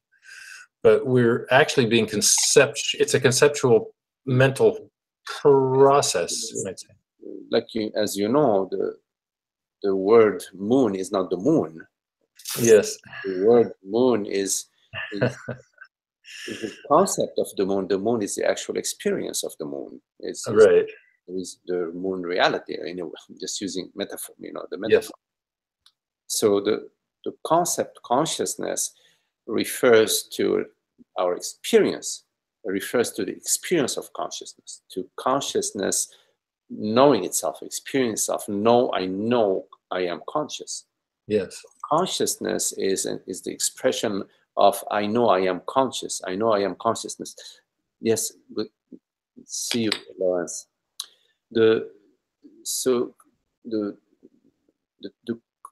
but we're actually being it's a conceptual mental process, you might say. Like as you know, the word moon is not the moon. Yes. The word moon is the concept of the moon. The moon is the actual experience of the moon. Right. Is the moon reality? Anyway, I'm just using metaphor, the metaphor. Yes. So the concept consciousness refers to our experience. It refers to the experience of consciousness, to consciousness knowing itself, experience itself. I know I am conscious. Yes. Consciousness is the expression of I know I am conscious. I know I am consciousness. Yes, see you, Lawrence. The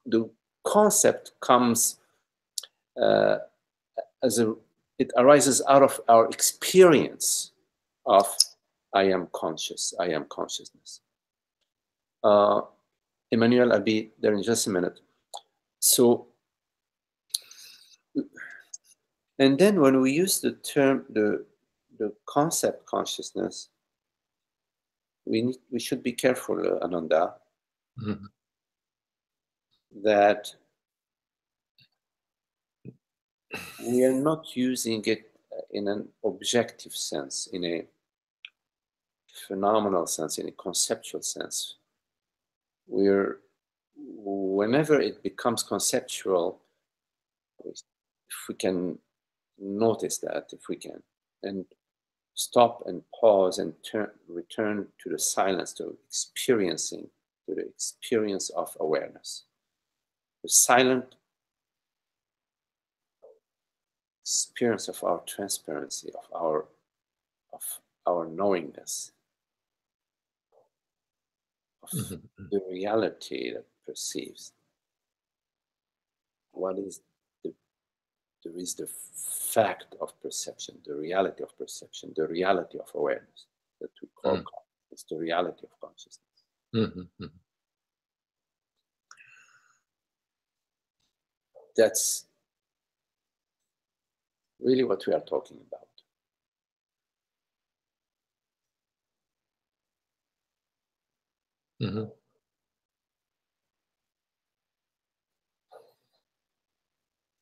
the concept comes it arises out of our experience of I am conscious, I am consciousness. Emmanuel, I'll be there in just a minute. So, and then when we use the term, the concept consciousness, we should be careful, Ananda, that we are not using it in an objective sense, in a phenomenal sense, in a conceptual sense. Whenever it becomes conceptual, if we can notice that, if we can, and stop and pause and return to the silence, to experiencing, to the experience of awareness. The silent experience of our transparency, of our knowingness, of the reality that perceives. What is there is the fact of perception, the reality of perception, the reality of awareness that we call consciousness, the reality of consciousness. That's really what we are talking about.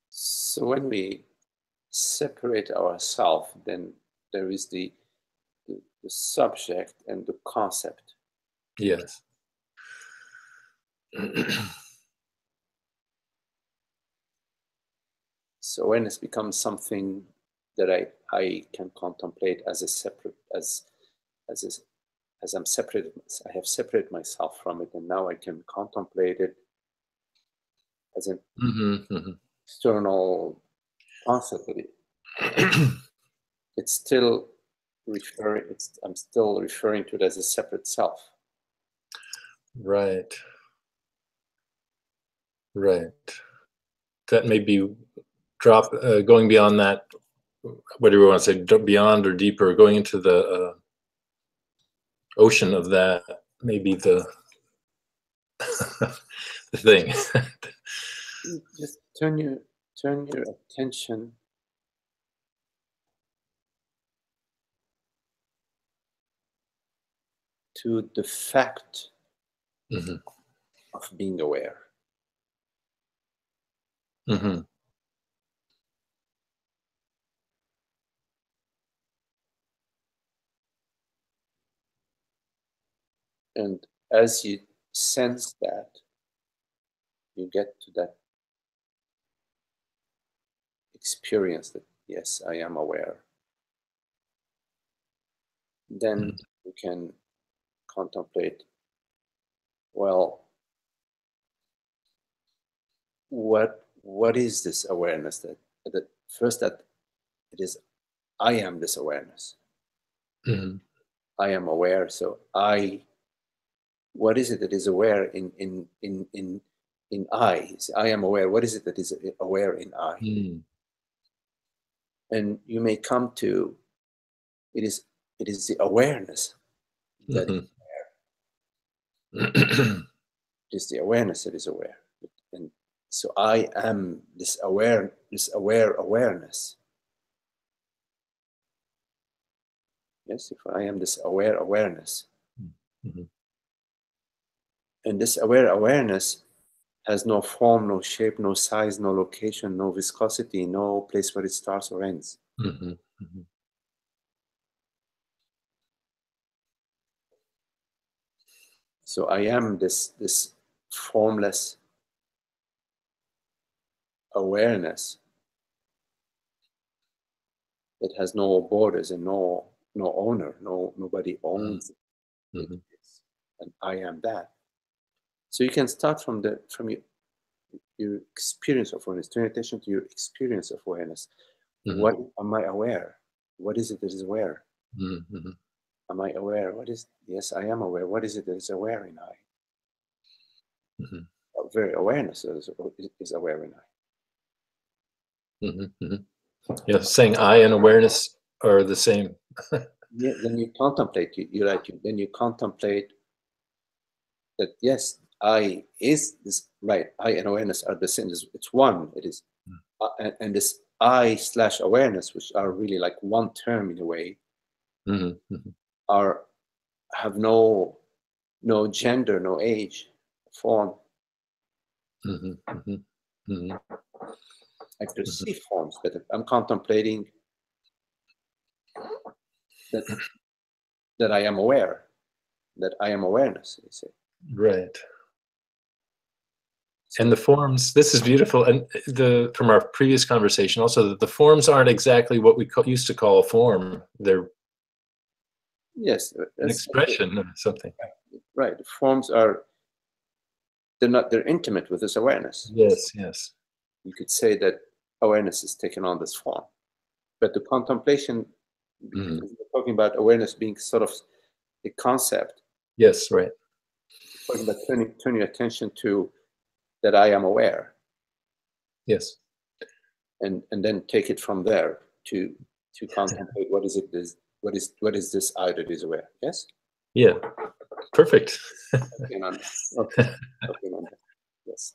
So when we separate ourselves, then there is the subject and the concept. Yes. So awareness becomes something that I can contemplate as a separate, as I'm separated. I have separated myself from it, and now I can contemplate it as an external concept. It's still referring. I'm still referring to it as a separate self. Right. Right. That may be going beyond that. Whatever you want to say, beyond or deeper, going into the ocean of that, maybe the the thing. Just turn your attention to the fact of being aware. And as you sense that, you get to that experience that, yes, I am aware. Then you can contemplate, well, what is this awareness that first that it is, I am this awareness. I am aware, so what is it that is aware in I? I am aware. What is it that is aware in I? And you may come to it is the awareness that is aware. It is the awareness that is aware. And so I am this aware awareness. Yes, if I am this aware awareness. And this aware awareness has no form, no shape, no size, no location, no viscosity, no place where it starts or ends. So I am this formless awareness that has no borders and no owner, nobody owns it. And I am that. So you can start from your experience of awareness. Turn attention to your experience of awareness. What am I aware? What is it that is aware? Am I aware? Yes, I am aware. What is it that is aware in I? very awareness is aware in I. Mm-hmm, mm-hmm. Yeah, saying I and awareness are the same. Yeah, then you contemplate. Then you contemplate that yes, I is this right. I and awareness are the same. It's one. It is, and this I / awareness, which are really like one term in a way, Mm-hmm, mm-hmm. have no gender, no age, form. Mm-hmm, mm-hmm, mm-hmm. I perceive forms, but I'm contemplating that I am aware, that I am awareness. You see. Right. And the forms, this is beautiful. And from our previous conversation also, the forms aren't exactly what we used to call a form. They're Yes, an expression of something. Right. The forms they're intimate with this awareness. Yes, yes. You could say that awareness is taken on this form. But the contemplation, because we're talking about awareness being sort of a concept. Yes, right. Talking about turning your attention to that I am aware. Yes. And then take it from there to contemplate what is this I that is aware. Yes? Yeah. Perfect. Okay. Yes.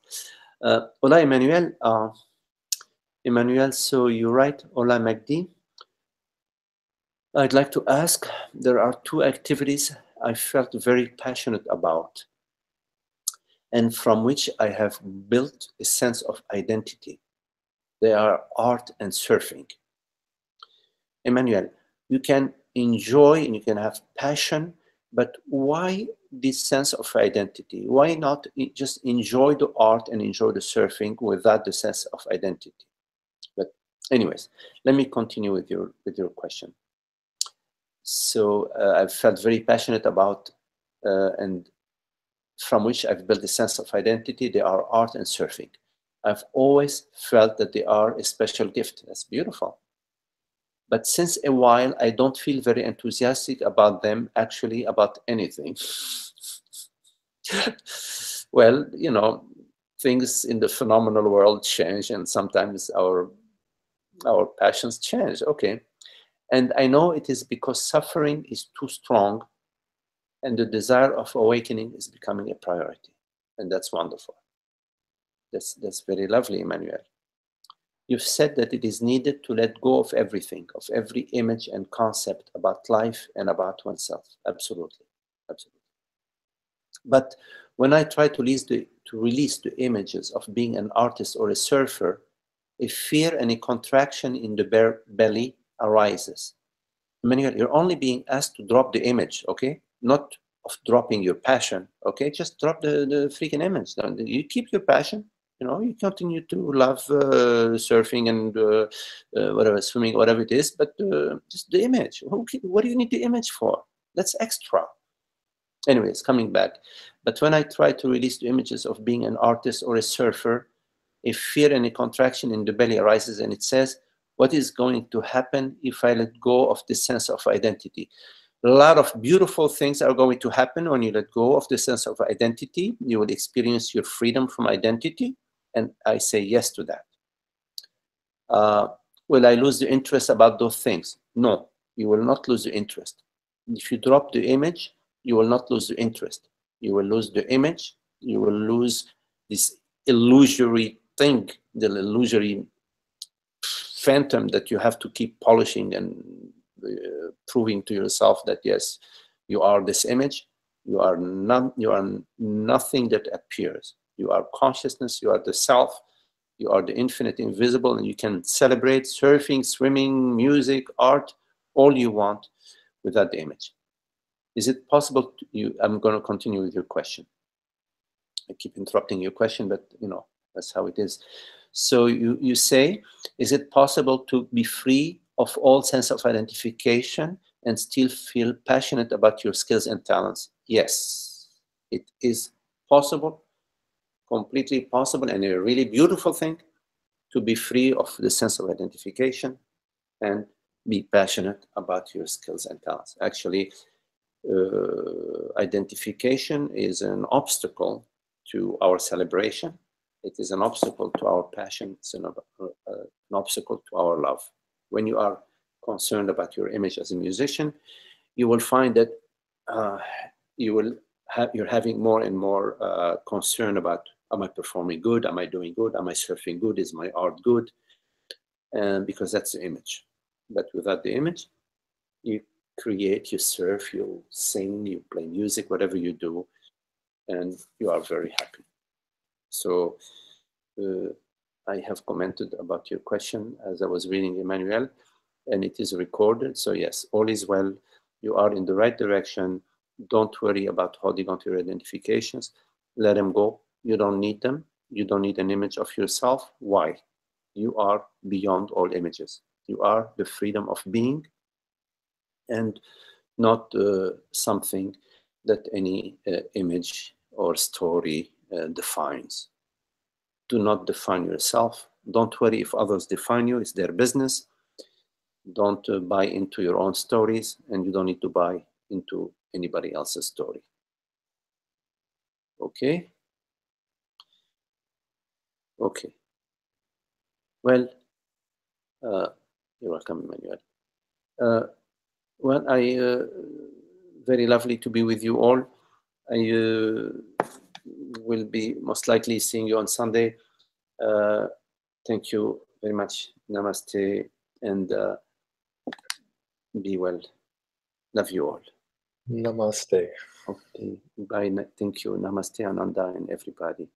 Hola, Emmanuel. Emmanuel, so you write, Hola, Magdi. I'd like to ask, there are two activities I felt very passionate about and from which I have built a sense of identity. They are art and surfing. Emmanuel, you can enjoy and you can have passion, but why this sense of identity? Why not just enjoy the art and enjoy the surfing without the sense of identity? But anyways, let me continue with your question. So I felt very passionate about and from which I've built a sense of identity. They are art and surfing. I've always felt that they are a special gift. That's beautiful. But since a while, I don't feel very enthusiastic about them, actually, about anything. Well, things in the phenomenal world change, and sometimes our passions change. Okay. And I know it is because suffering is too strong and the desire of awakening is becoming a priority. And that's wonderful. That's very lovely, Emmanuel. You've said that it is needed to let go of everything, of every image and concept about life and about oneself. Absolutely. Absolutely. But when I try to release the images of being an artist or a surfer, a fear and a contraction in the belly arises. Emmanuel, you're only being asked to drop the image, okay? Not of dropping your passion, okay? Just drop the freaking image. You keep your passion, you continue to love surfing and whatever, swimming, whatever it is, but just the image. What do you need the image for? That's extra. Anyways, coming back. But when I try to release the images of being an artist or a surfer, a fear and a contraction in the belly arises, and it says, what is going to happen if I let go of this sense of identity? A lot of beautiful things are going to happen when you let go of the sense of identity. You will experience your freedom from identity, and I say yes to that. Will I lose the interest about those things? No, you will not lose the interest. If you drop the image, you will not lose the interest. You will lose the image. You will lose this illusory thing, the illusory phantom that you have to keep polishing and proving to yourself that yes, you are this image. You are nothing that appears. You are consciousness. You are the self. You are the infinite invisible, and you can celebrate surfing, swimming, music, art, all you want without the image. Is it possible I'm going to continue with your question. I keep interrupting your question, but that's how it is. So you say, is it possible to be free of all sense of identification and still feel passionate about your skills and talents? Yes, it is possible, completely possible, and a really beautiful thing to be free of the sense of identification and be passionate about your skills and talents. Actually, identification is an obstacle to our celebration. It is an obstacle to our passion. It's an obstacle to our love. When you are concerned about your image as a musician, you will find that you're having more and more concern about, am I performing good? Am I doing good? Am I surfing good? Is my art good? And because that's the image. But without the image, you create, you surf, you sing, you play music, whatever you do, and you are very happy. So I have commented about your question as I was reading Emmanuel, and it is recorded. So yes, all is well. You are in the right direction. Don't worry about holding on to your identifications. Let them go. You don't need them. You don't need an image of yourself. Why? You are beyond all images. You are the freedom of being, and not something that any image or story defines. Do not define yourself. Don't worry if others define you. It's their business. Don't buy into your own stories, and you don't need to buy into anybody else's story. Okay? Okay. Well, you're welcome, Emmanuel. Well, very lovely to be with you all. I will be most likely seeing you on Sunday. Thank you very much. Namaste, and be well. Love you all. Namaste. Okay. Bye. Thank you. Namaste, Ananda, and everybody.